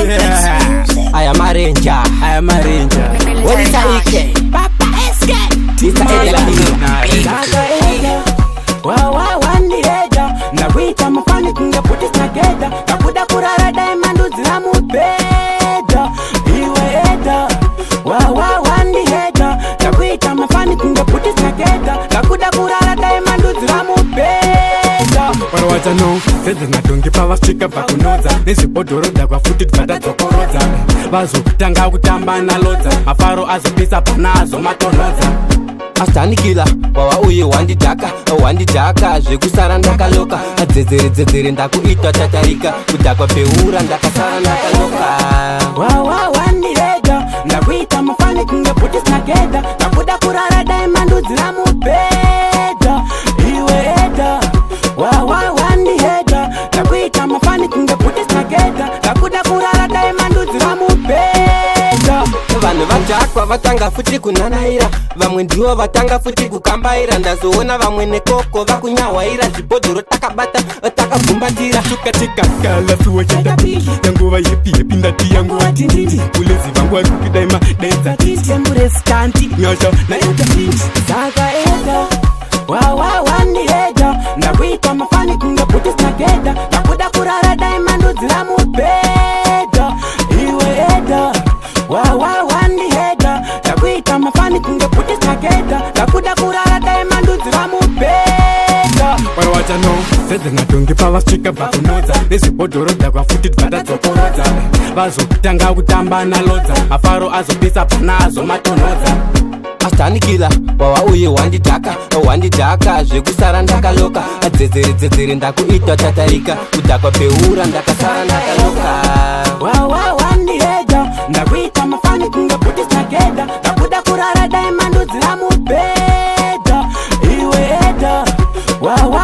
I am a ranger. What is a Ike? Papa SK. It's a Wandireja na wita mafani kunga puti snageda kakuda kurara diamond uziramu beda iwe eda wandireja na wita mafani kunga puti snageda kakuda kurara diamond uziramu beda Warwacha no seze natongi pavasvika pakunoza nezvibhodhoroda kwafuti tibvata dzokoroza vazotanga kutamba nalodza mafaro azopisa pana azomatonhodza Astanikila, wawa uye wandidhaka zvekusara ndakaloka adzedzere ndakuita tatarika kudhakwa peura ndakasara ndakaloka wawa wandireja ndakuita mafani kunge puti snageda nakuda kurara diamond uziramu beda iwe eda wawa wandireja ndakuita mafani kunge puti snageda nakuda kurara diamond uziramu beda vanhu vadhakwa vatanga futi kunanaira vamwe ndivo vatanga futi kukambaira ndazoona vamwe nekoko vakunyawaira zvibhodhoro takabata takagumbatira tukatikakala suwachatapi yanguva yepi ndati yanguva tindindi kulezi vangu varikudaima daidzatimbureskanti nyasha naitapindi saka eda wawa wandireja ndakuita mafani kunge puti snageda nakuda kurara diamond uziramu beda iwe eda wawa wandireja ndakuita mafani kunge puti snageda nakuda kurara diamond uziramu beda warwacha no seze natongi pavasvika pakunodza nezvibhodhoroda kwafuti tibvata dzokorodza vazotanga kutamba nalodza mafaro azopisa pana azomatonhodza Astanikila, wawa uye wandidhaka zvekusara ndakaloka adzedzere ndakuita tatarika kudhakwa peura ndakasara ndakaloka wawa wandireja ndakuita mafani kunge puti snageda nakuda kurara diamond uziramu beda iwe eda wawa